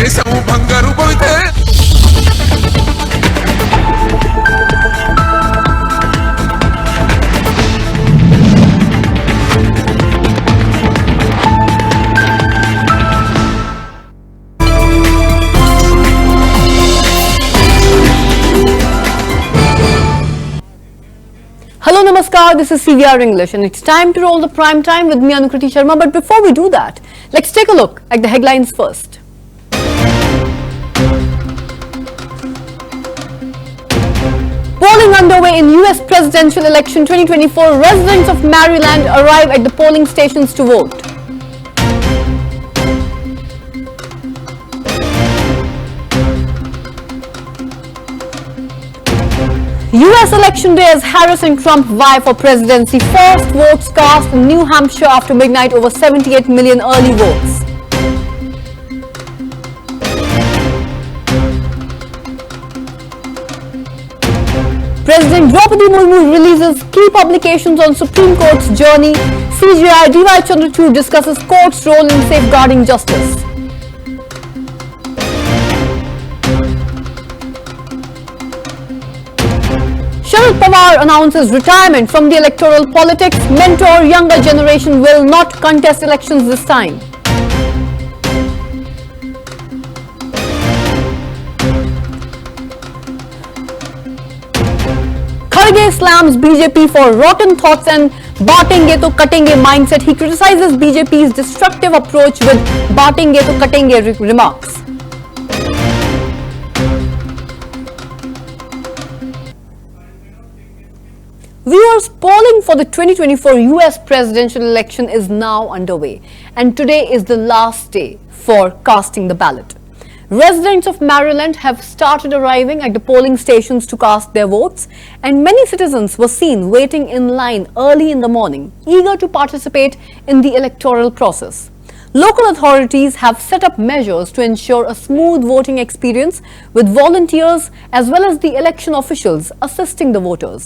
దేశము బంగారు పోతే Hello, Namaskar, this is CVR English and it's time to roll the prime time with me, Anukriti Sharma. But before we do that, let's take a look at the headlines first. Polling underway in US presidential election 2024. Residents of Maryland arrive at the polling stations to vote. US election day as Harris and Trump vie for presidency. First votes cast in New Hampshire after midnight, over 78 million early votes. President Draupadi Murmu releases key publications on Supreme Court's journey. CJI D.Y. Chandrachud discusses court's role in safeguarding justice. Sharad Pawar announces retirement from the electoral politics. Mentor younger generation will not contest elections this time. Kharge slams BJP for rotten thoughts and baatenge to katenge mindset. He criticizes BJP's destructive approach with baatenge to katenge remarks. Viewers, polling for the 2024 US presidential election is now underway, and today is the last day for casting the ballot. Residents of Maryland have started arriving at the polling stations to cast their votes, and many citizens were seen waiting in line early in the morning, eager to participate in the electoral process. Local authorities have set up measures to ensure a smooth voting experience, with volunteers as well as the election officials assisting the voters.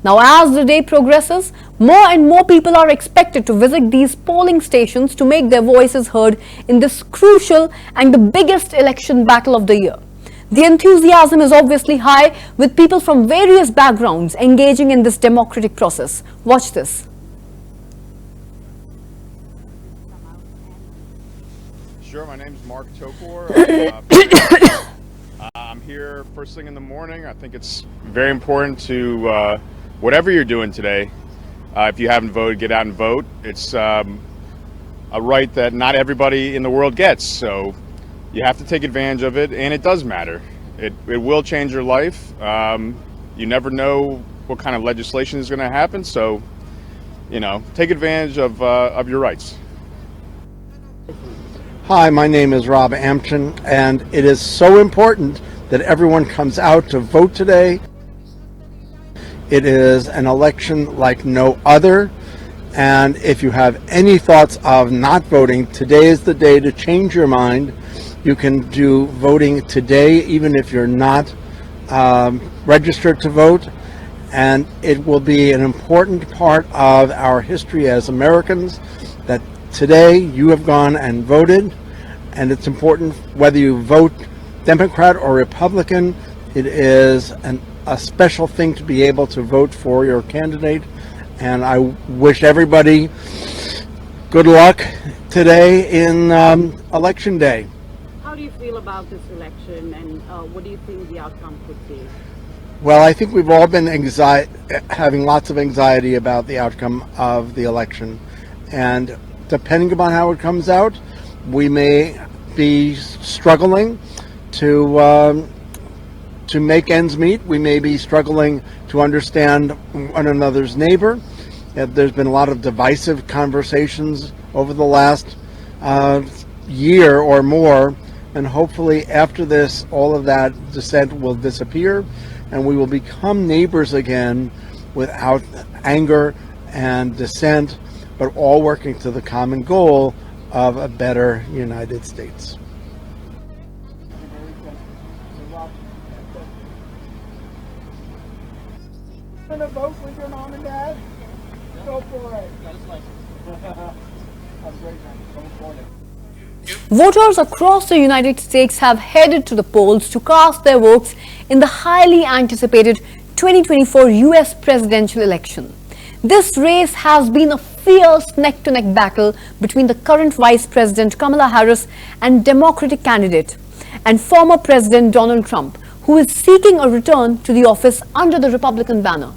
Now, as the day progresses, more and more people are expected to visit these polling stations to make their voices heard in this crucial and the biggest election battle of the year. The enthusiasm is obviously high, with people from various backgrounds engaging in this democratic process. Watch this. Sure, my name is Mark Tokor. I'm here first thing in the morning. I think it's very important to, whatever you're doing today, if you haven't voted, get out and vote. It's a right that not everybody in the world gets, so you have to take advantage of it, and it does matter. It will change your life. You never know what kind of legislation is going to happen, so, you know, take advantage of your rights. Hi, my name is Rob Ampton, and it is so important that everyone comes out to vote today. It is an election like no other, and if you have any thoughts of not voting, today is the day to change your mind. You can do voting today, even if you're not registered to vote, and it will be an important part of our history as Americans that today you have gone and voted, and it's important whether you vote Democrat or Republican. It is a special thing to be able to vote for your candidate, and I wish everybody good luck today in Election Day. How do you feel about this election, and what do you think the outcome could be? Well, I think we've all been having lots of anxiety about the outcome of the election, and depending upon how it comes out, we may be struggling to make ends meet. We may be struggling to understand one another's neighbor. There's been a lot of divisive conversations over the last year or more, and hopefully after this, all of that dissent will disappear, and we will become neighbors again without anger and dissent, but all working to the common goal of a better United States. Going to vote with your mom and dad? Go for it. Voters across the United States have headed to the polls to cast their votes in the highly anticipated 2024 US presidential election. This race has been a fierce neck-to-neck battle between the current Vice President Kamala Harris and Democratic candidate and former President Donald Trump, who is seeking a return to the office under the Republican banner.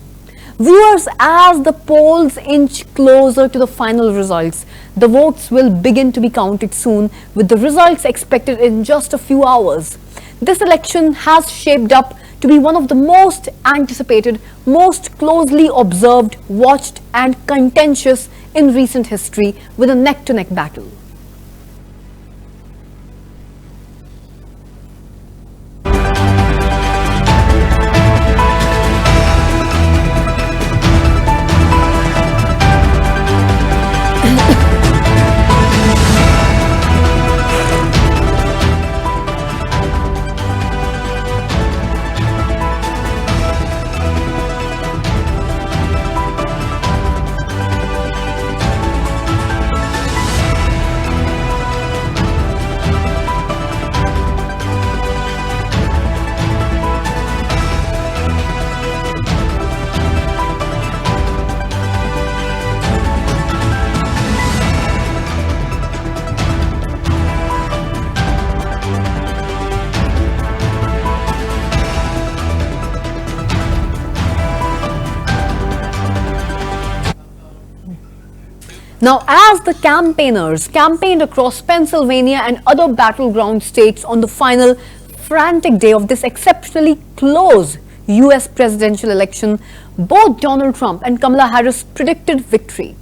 Viewers, as the polls inch closer to the final results, the votes will begin to be counted soon, with the results expected in just a few hours. This election has shaped up to be one of the most anticipated, most closely observed, watched and contentious in recent history, with a neck-to-neck battle. Now, as the campaigners campaigned across Pennsylvania and other battleground states on the final frantic day of this exceptionally close US presidential election, both Donald Trump and Kamala Harris predicted victory.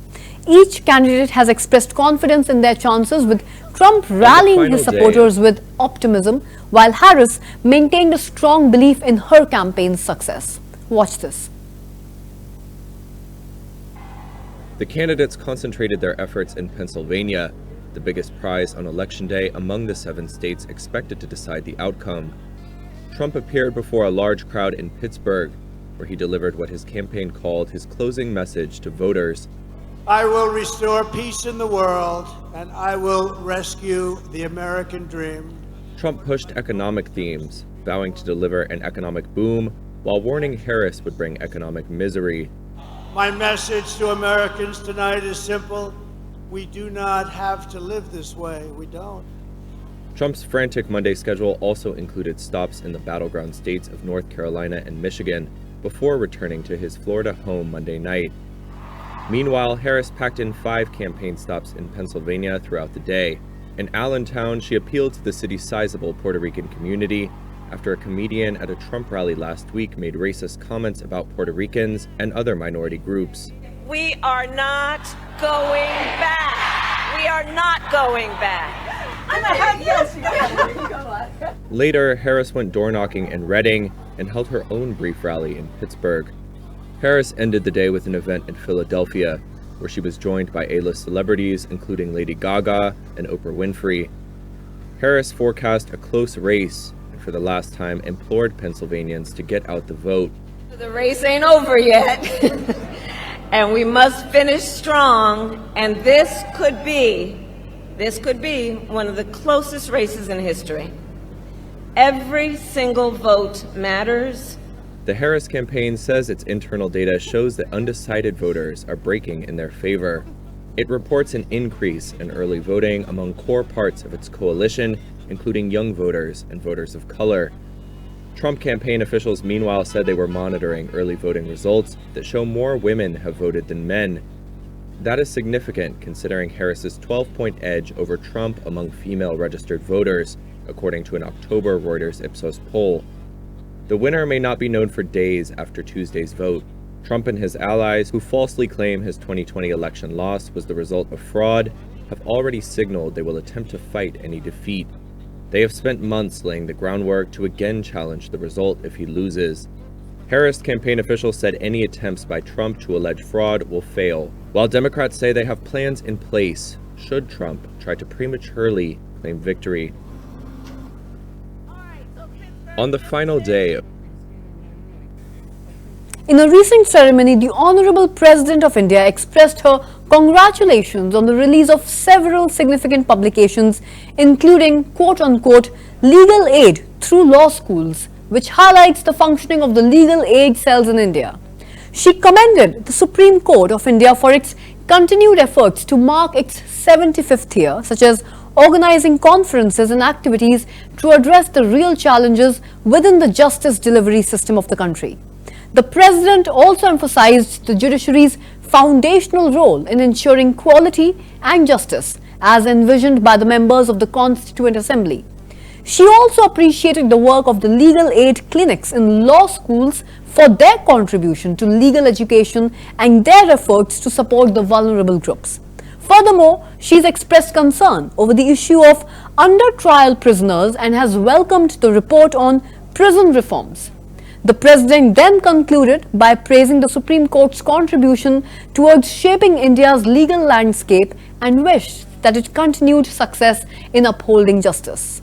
Each candidate has expressed confidence in their chances, with Trump rallying his supporters with optimism, while Harris maintained a strong belief in her campaign's success. Watch this. The candidates concentrated their efforts in Pennsylvania, the biggest prize on Election Day among the 7 states expected to decide the outcome. Trump appeared before a large crowd in Pittsburgh, where he delivered what his campaign called his closing message to voters. I will restore peace in the world, and I will rescue the American dream. Trump pushed economic themes, vowing to deliver an economic boom, while warning Harris would bring economic misery. My message to Americans tonight is simple. We do not have to live this way. We don't. Trump's frantic Monday schedule also included stops in the battleground states of North Carolina and Michigan before returning to his Florida home Monday night. Meanwhile, Harris packed in 5 campaign stops in Pennsylvania throughout the day. In Allentown, she appealed to the city's sizable Puerto Rican community after a comedian at a Trump rally last week made racist comments about Puerto Ricans and other minority groups. We are not going back. We are not going back. Later, Harris went door-knocking in Reading and held her own brief rally in Pittsburgh. Harris ended the day with an event in Philadelphia, where she was joined by A-list celebrities including Lady Gaga and Oprah Winfrey. Harris forecast a close race, for the last time implored Pennsylvanians to get out the vote. The race ain't over yet, and we must finish strong, and this could be one of the closest races in history. Every single vote matters. The Harris campaign says its internal data shows that undecided voters are breaking in their favor. It reports an increase in early voting among core parts of its coalition, including young voters and voters of color. Trump campaign officials meanwhile said they were monitoring early voting results that show more women have voted than men. That is significant considering Harris's 12-point edge over Trump among female registered voters, according to an October Reuters Ipsos poll. The winner may not be known for days after Tuesday's vote. Trump and his allies, who falsely claim his 2020 election loss was the result of fraud, have already signaled they will attempt to fight any defeat. They have spent months laying the groundwork to again challenge the result if he loses. Harris campaign officials said any attempts by Trump to allege fraud will fail, while Democrats say they have plans in place should Trump try to prematurely claim victory. On the final day, in a recent ceremony, the Honorable President of India expressed her congratulations on the release of several significant publications, including quote-unquote legal aid through law schools, which highlights the functioning of the legal aid cells in India. She commended the Supreme Court of India for its continued efforts to mark its 75th year, such as organizing conferences and activities to address the real challenges within the justice delivery system of the country. The President also emphasized the judiciary's foundational role in ensuring quality and justice as envisioned by the members of the Constituent Assembly. She also appreciated the work of the legal aid clinics in law schools for their contribution to legal education and their efforts to support the vulnerable groups. Furthermore, she's expressed concern over the issue of under-trial prisoners and has welcomed the report on prison reforms. The President then concluded by praising the Supreme Court's contribution towards shaping India's legal landscape and wished that it continued success in upholding justice.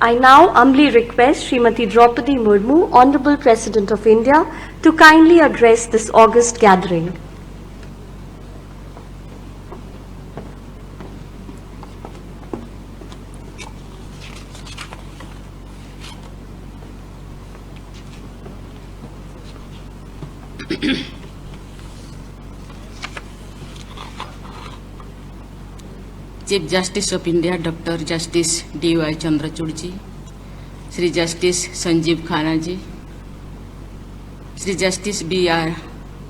I now humbly request Srimati Draupadi Murmu, Honorable President of India, to kindly address this august gathering. Chief Justice of India, Dr. Justice D.Y. Chandrachud ji, Sri Justice Sanjeev Khanna ji, Sri Justice B.R.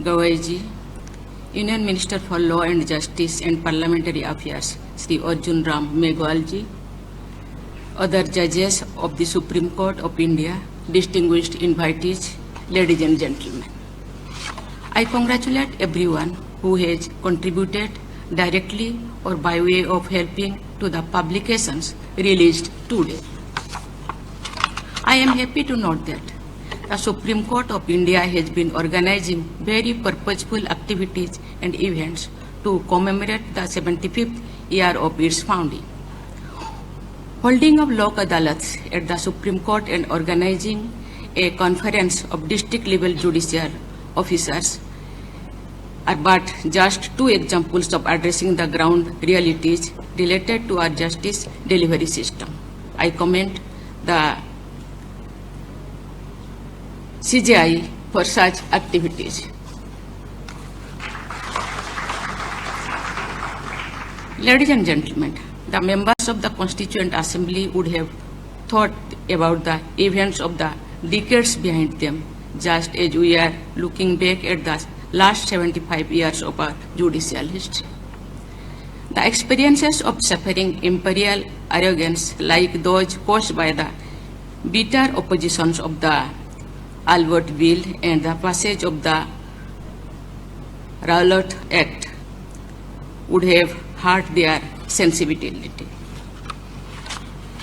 Gawai ji, Union Minister for Law and Justice and Parliamentary Affairs, Sri Arjun Ram Meghwal ji, other judges of the Supreme Court of India, distinguished invitees, ladies and gentlemen. I congratulate everyone who has contributed directly or by way of helping to the publications released today. I am happy to note that the Supreme Court of India has been organizing very purposeful activities and events to commemorate the 75th year of its founding. Holding of Lok Adalats at the Supreme Court and organizing a conference of district level judicial officers are but just two examples of addressing the ground realities related to our justice delivery system. I commend the CJI for such activities. Ladies and gentlemen, the members of the Constituent Assembly would have thought about the events of the decades behind them, just as we are looking back at the last 75 years of our judicial history. The experiences of suffering imperial arrogance like those caused by the bitter oppositions of the Albert Bill and the passage of the Rowlatt Act would have hurt their sensibility.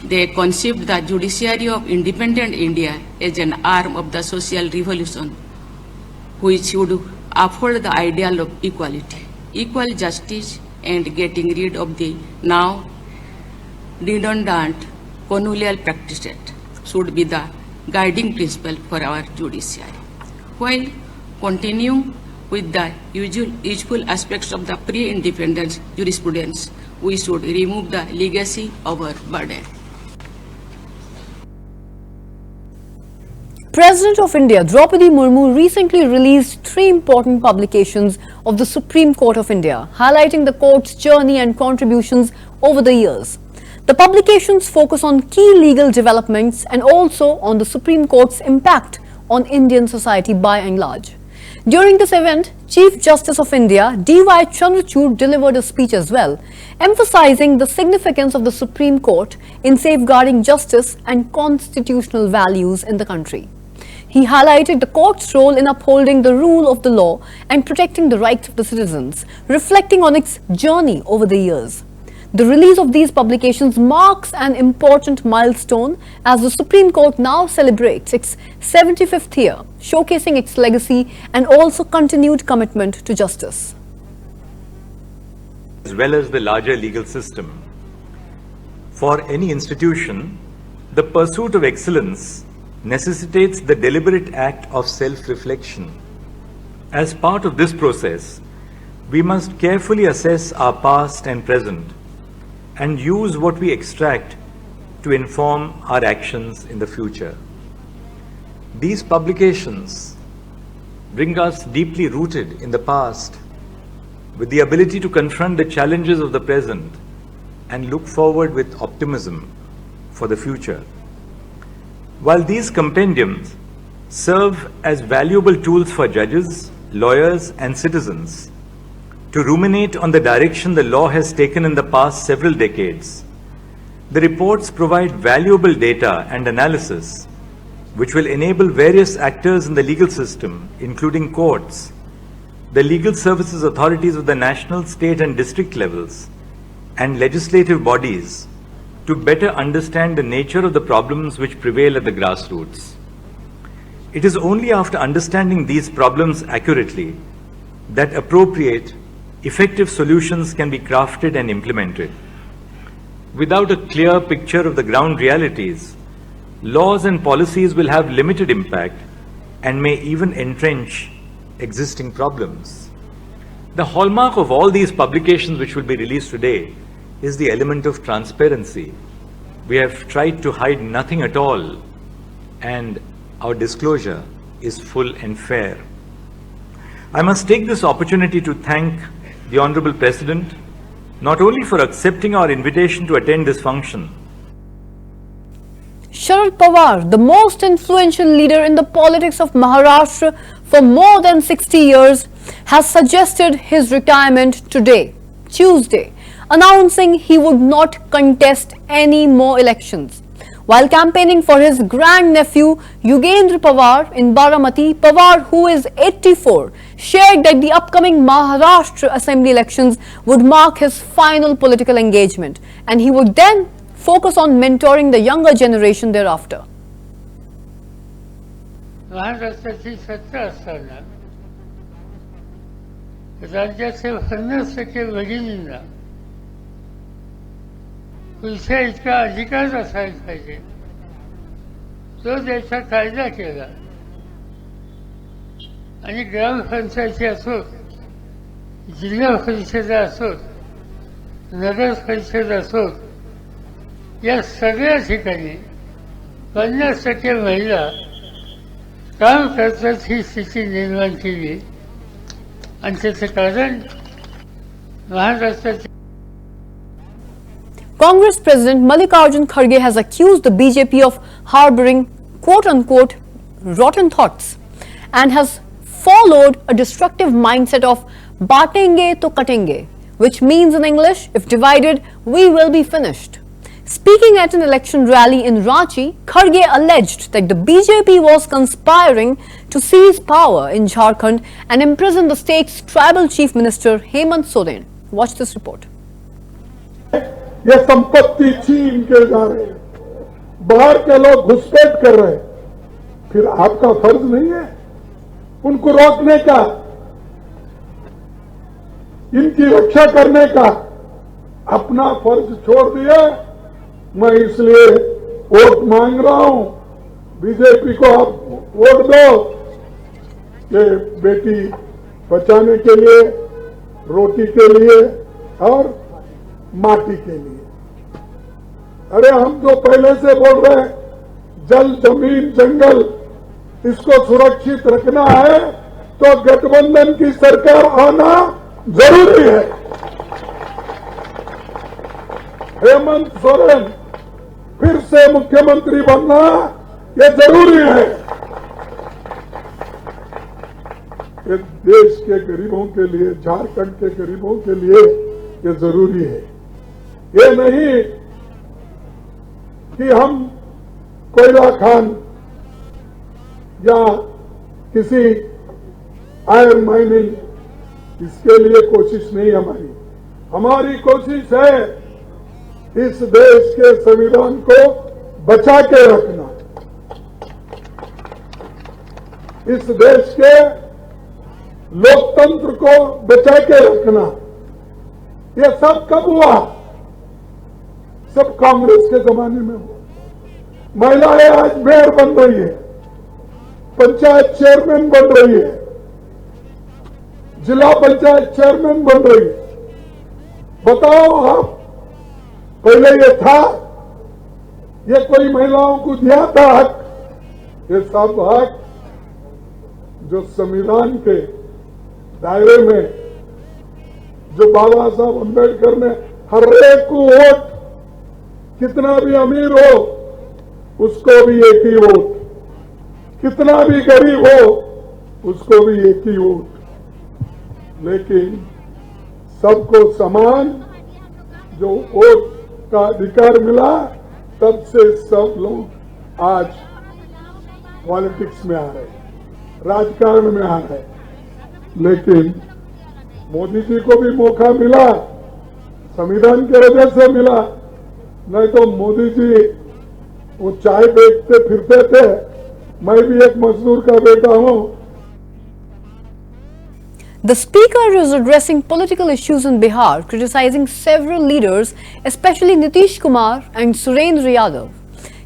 They conceived the judiciary of independent India as an arm of the social revolution which would uphold the ideal of equality, equal justice, and getting rid of the now redundant colonial practices should be the guiding principle for our judiciary. While continuing with the useful aspects of the pre-independence jurisprudence, we should remove the legacy of our burden. President of India Draupadi Murmu recently released 3 important publications of the Supreme Court of India, highlighting the court's journey and contributions over the years. The publications focus on key legal developments and also on the Supreme Court's impact on Indian society by and large. During this event, Chief Justice of India D.Y. Chandrachud delivered a speech as well, emphasizing the significance of the Supreme Court in safeguarding justice and constitutional values in the country. He highlighted the court's role in upholding the rule of the law and protecting the rights of the citizens, reflecting on its journey over the years. The release of these publications marks an important milestone as the Supreme Court now celebrates its 75th year, showcasing its legacy and also continued commitment to justice. As well as the larger legal system, for any institution, the pursuit of excellence necessitates the deliberate act of self-reflection. As part of this process, we must carefully assess our past and present and use what we extract to inform our actions in the future. These publications bring us deeply rooted in the past with the ability to confront the challenges of the present and look forward with optimism for the future. While these compendiums serve as valuable tools for judges, lawyers, and citizens to ruminate on the direction the law has taken in the past several decades, the reports provide valuable data and analysis which will enable various actors in the legal system, including courts, the legal services authorities of the national, state, and district levels, and legislative bodies to better understand the nature of the problems which prevail at the grassroots. It is only after understanding these problems accurately that appropriate, effective solutions can be crafted and implemented. Without a clear picture of the ground realities, laws and policies will have limited impact and may even entrench existing problems. The hallmark of all these publications which will be released today is the element of transparency. We have tried to hide nothing at all, and our disclosure is full and fair. I must take this opportunity to thank the Honorable President not only for accepting our invitation to attend this function. Sharad Pawar, the most influential leader in the politics of Maharashtra for more than 60 years, has suggested his retirement today, Tuesday, announcing he would not contest any more elections. While campaigning for his grandnephew Yugendra Pawar in Baramati, Pawar, who is 84, shared that the upcoming Maharashtra Assembly elections would mark his final political engagement, and he would then focus on mentoring the younger generation thereafter. महाराष्ट्राची सत्ता असताना राज्याचे 50% भगिनींना पैसा इतका अधिकार असायला पाहिजे, तो त्याचा कायदा केला आणि ग्रामपंचायती असोत, जिल्हा परिषद असोत, नगर परिषद असोत, या सगळ्या ठिकाणी 50% महिला काम करतात ही स्थिती निर्माण केली. आणि त्याचं कारण महाराष्ट्राचे Congress President Mallikarjunkharge has accused the BJP of harboring quote-unquote rotten thoughts and has followed a destructive mindset of baatenge to katenge, which means in English, if divided, we will be finished. Speaking at an election rally in Ranchi, Kharge alleged that the BJP was conspiring to seize power in Jharkhand and imprison the state's tribal chief minister Hemant Soren. Watch this report. ये संपत्ति छीन के जा रहे हैं, बाहर के लोग घुसपैठ कर रहे हैं, फिर आपका फर्ज नहीं है उनको रोकने का, इनकी रक्षा करने का? अपना फर्ज छोड़ दिया। मैं इसलिए वोट मांग रहा हूं, बीजेपी को आप वोट दो, ये बेटी बचाने के लिए, रोटी के लिए और माटी के लिए। अरे हम जो पहले से बोल रहे हैं, जल, जमीन, जंगल, इसको सुरक्षित रखना है तो गठबंधन की सरकार आना जरूरी है। हेमंत सोरेन फिर से मुख्यमंत्री बनना ये जरूरी है। ये देश के गरीबों के लिए, झारखंड के गरीबों के लिए ये जरूरी है। ये नहीं कि हम कोयला खान या किसी आयरन माइनिंग, इसके लिए कोशिश नहीं हमारी। हमारी कोशिश है इस देश के संविधान को बचा के रखना, इस देश के लोकतंत्र को बचा के रखना। ये सब कब हुआ? सब कांग्रेस के जमाने में हुआ। महिलाएं आज मेयर बन रही है, पंचायत चेयरमैन बन रही है, जिला पंचायत चेयरमैन बन रही है। बताओ आप, पहले ये था, ये कोई महिलाओं को दिया था हक? ये सब हक जो संविधान के दायरे में, जो बाबा साहब अम्बेडकर ने हर एक को वोट, कितना भी अमीर हो उसको भी एक ही वोट, कितना भी गरीब हो उसको भी एक ही वोट, लेकिन सबको समान जो वोट का अधिकार मिला, तब से सब लोग आज पॉलिटिक्स में आ रहे, राजकारण में आ रहे। लेकिन मोदी जी को भी मौका मिला, संविधान की वजह से मिला, नहीं तो मोदी जी वो चाय बेचते फिरते थे। मैं भी एक मजदूर का बेटा हूं। The speaker is addressing political issues in Bihar, criticizing several leaders, especially Nitish Kumar and Surendra Yadav.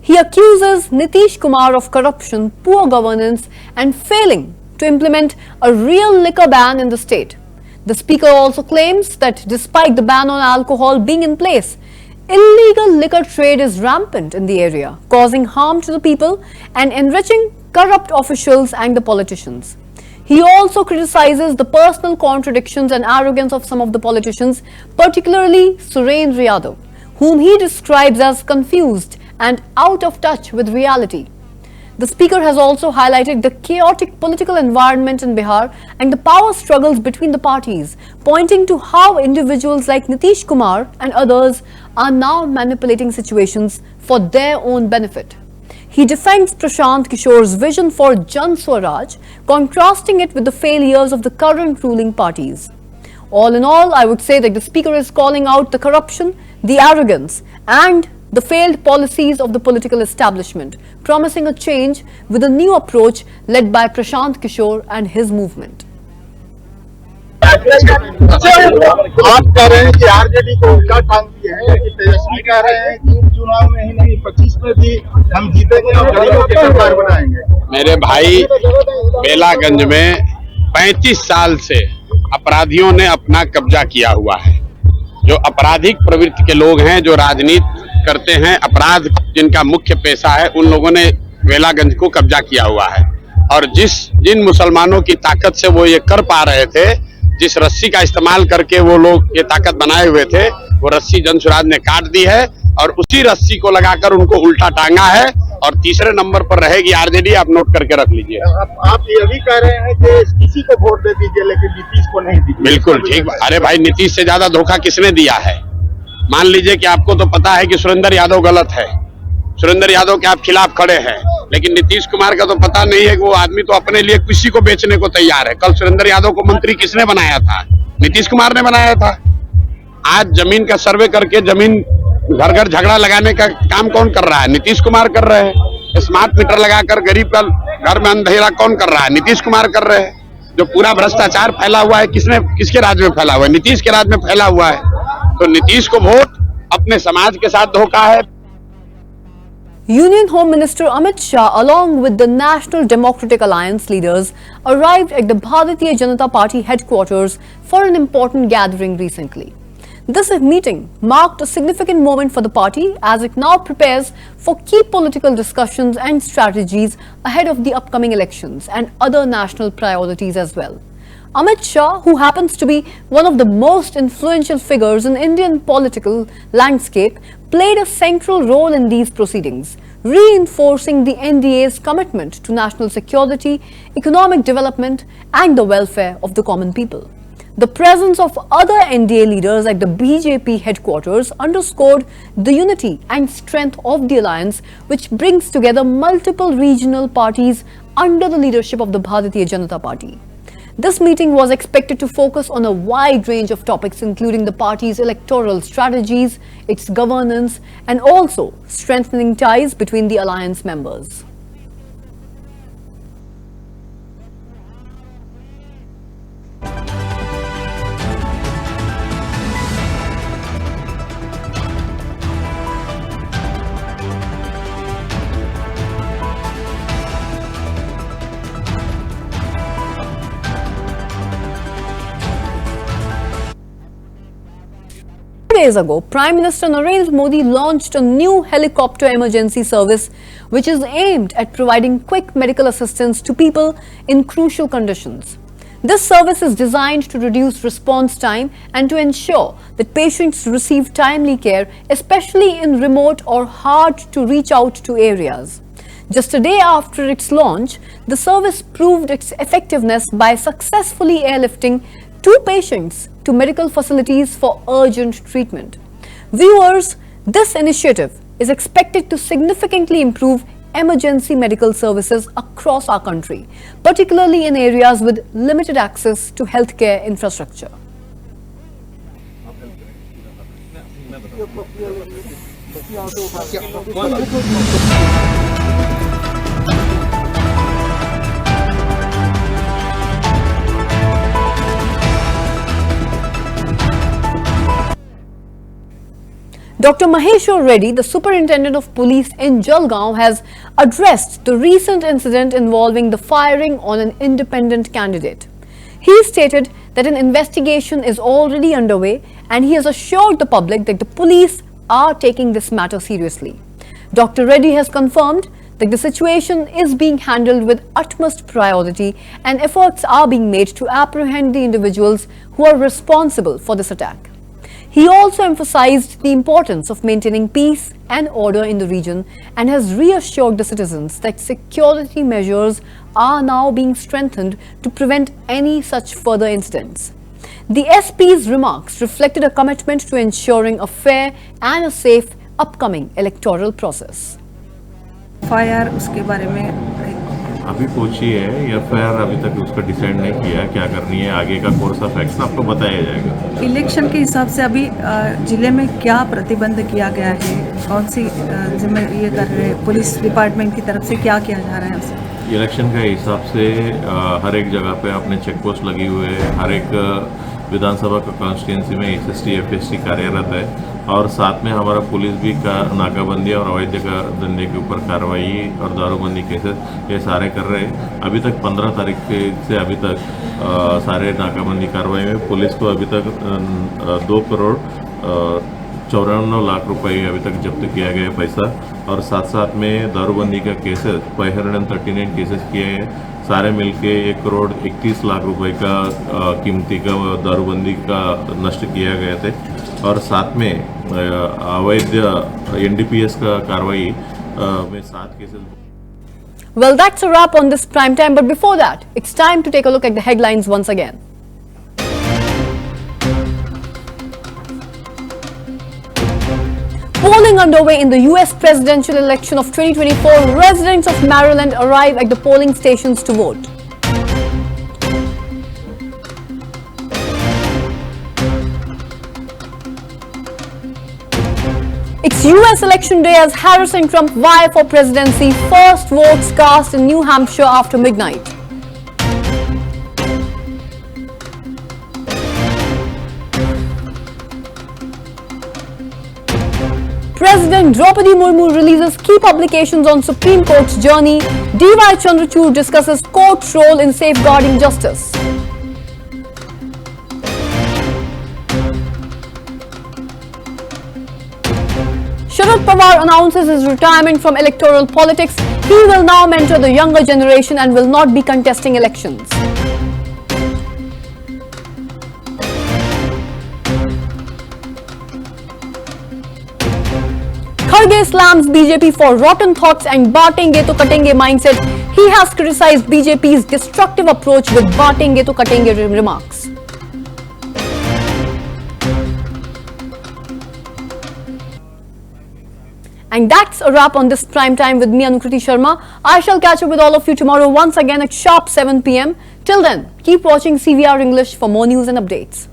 He accuses Nitish Kumar of corruption, poor governance and failing to implement a real liquor ban in the state. The speaker also claims that despite the ban on alcohol being in place, illegal liquor trade is rampant in the area, causing harm to the people and enriching corrupt officials and the politicians. He also criticizes the personal contradictions and arrogance of some of the politicians, particularly Surendra Yadav, whom he describes as confused and out of touch with reality. The speaker has also highlighted the chaotic political environment in Bihar and the power struggles between the parties, pointing to how individuals like Nitish Kumar and others are now manipulating situations for their own benefit. He defends Prashant Kishore's vision for Jan Swaraj, contrasting it with the failures of the current ruling parties. All in all, I would say that the speaker is calling out the corruption, the arrogance and the failed policies of the political establishment, promising a change with a new approach led by Prashant Kishore and his movement. आप कह रहे हैं कि RJD को उल्टा टांग दिए हैं, कि तेजस्वी कह रहे हैं कि चुनाव में ही नहीं 25 में भी हम जीतेंगे और गरीबों की सरकार बनाएंगे। मेरे भाई, बेलागंज में 35 साल से अपराधियों ने अपना कब्जा किया हुआ है। जो आपराधिक प्रवृत्ति के लोग हैं, जो राजनीति करते हैं, अपराध जिनका मुख्य पेशा है, उन लोगों ने बेलागंज को कब्जा किया हुआ है। और जिन मुसलमानों की ताकत से वो ये कर पा रहे थे, जिस रस्सी का इस्तेमाल करके वो लोग ये ताकत बनाए हुए थे, वो रस्सी जनसुराज ने काट दी है और उसी रस्सी को लगाकर उनको उल्टा टांगा है। और तीसरे नंबर पर रहेगी आरजेडी, आप नोट करके रख लीजिए। आप ये भी कह रहे हैं कि किसी को वोट दे दीजिए लेकिन नीतीश को नहीं दीजिए। बिल्कुल ठीक। अरे भाई, नीतीश से ज्यादा धोखा किसने दिया है? मान लीजिए कि आपको तो पता है कि सुरेंद्र यादव गलत है, सुरेंद्र यादव के आप खिलाफ खड़े हैं, लेकिन नीतीश कुमार का तो पता नहीं है कि वो आदमी तो अपने लिए किसी को बेचने को तैयार है। कल सुरेंद्र यादव को मंत्री किसने बनाया था? नीतीश कुमार ने बनाया था। आज जमीन का सर्वे करके जमीन घर घर झगड़ा लगाने का काम कौन कर रहा है? नीतीश कुमार कर रहे हैं। स्मार्ट मीटर लगाकर गरीब का घर में अंधेरा कौन कर रहा है? नीतीश कुमार कर रहे हैं। जो पूरा भ्रष्टाचार फैला हुआ है, किसके राज में फैला हुआ है? नीतीश के राज में फैला हुआ है। तो नीतीश को वोट अपने समाज के साथ धोखा है। Union Home Minister Amit Shah, along with the National Democratic Alliance leaders, arrived at the Bharatiya Janata Party headquarters for an important gathering recently. This meeting marked a significant moment for the party as it now prepares for key political discussions and strategies ahead of the upcoming elections and other national priorities as well. Amit Shah, who happens to be one of the most influential figures in Indian political landscape, played a central role in these proceedings, reinforcing the NDA's commitment to national security, economic development and the welfare of the common people. The presence of other NDA leaders at the BJP headquarters underscored the unity and strength of the alliance, which brings together multiple regional parties under the leadership of the Bharatiya Janata Party. This meeting was expected to focus on a wide range of topics, including the party's electoral strategies, its governance, and also strengthening ties between the alliance members. days ago, Prime Minister Narendra Modi launched a new helicopter emergency service which is aimed at providing quick medical assistance to people in crucial conditions. This service is designed to reduce response time and to ensure that patients receive timely care, especially in remote or hard to reach out to areas. Just a day after its launch, the service proved its effectiveness by successfully airlifting 2 patients to medical facilities for urgent treatment. Viewers, this initiative is expected to significantly improve emergency medical services across our country, particularly in areas with limited access to healthcare infrastructure. Dr. Maheshwar Reddy, the Superintendent of Police in Jalgaon, has addressed the recent incident involving the firing on an independent candidate. He stated that an investigation is already underway and he has assured the public that the police are taking this matter seriously. Dr. Reddy has confirmed that the situation is being handled with utmost priority and efforts are being made to apprehend the individuals who are responsible for this attack. He also emphasized the importance of maintaining peace and order in the region and has reassured the citizens that security measures are now being strengthened to prevent any such further incidents. The SP's remarks reflected a commitment to ensuring a fair and a safe upcoming electoral process. FIR उसके बारे में अभी पूछी है या FIR अभी तक उसका डिसाइड नहीं किया क्या करनी है, आगे का कोर्स ऑफ एक्शन आपको बताया जाएगा। इलेक्शन के हिसाब से अभी जिले में क्या प्रतिबंध किया गया है, कौन सी जिम्मे ये कर रहे हैं, पुलिस डिपार्टमेंट की तरफ से क्या किया जा रहा है उसे? इलेक्शन के हिसाब से हर एक जगह पे अपने चेक पोस्ट लगी हुए है, हर एक विधानसभा का कॉन्स्टिट्यूंसी में SST FST कार्यरत है और साथ में हमारा पुलिस भी का नाकाबंदी और अवैध धंधे के ऊपर कार्रवाई और दारूबंदी केसेस ये सारे कर रहे हैं। अभी तक 15 तारीख से अभी तक सारे नाकाबंदी कार्रवाई में पुलिस को अभी तक 2 करोड़ 54 लाख रुपए अभी तक जब्त किया गया पैसा और साथ साथ में दारूबंदी का केसेस 539 केसेस किए हैं, सारे मिलके 1 करोड़ 31 लाख रुपए का कीमती का दारूबंदी का नष्ट किया गए थे और साथ में अवैध NDPS का कार्रवाई में 7 cases. Well, that's a wrap on this prime time, but before that, it's time to take a look at the headlines once again. Polling underway in the US presidential election of 2024, residents of Maryland arrive at the polling stations to vote. It's US election day as Harris and Trump vie for presidency. First votes cast in New Hampshire after midnight. President Draupadi Murmu releases key publications on Supreme Court's journey. D.Y. Chandrachud discusses court's role in safeguarding justice. Sharad Pawar announces his retirement from electoral politics. He will now mentor the younger generation and will not be contesting elections. Kharge slams BJP for rotten thoughts and baatenge to katenge mindset. He has criticized BJP's destructive approach with baatenge to katenge remarks. And that's a wrap on this prime time with me, Anukriti Sharma. I shall catch up with all of you tomorrow once again at sharp 7 p.m. Till then, keep watching CVR English for more news and updates.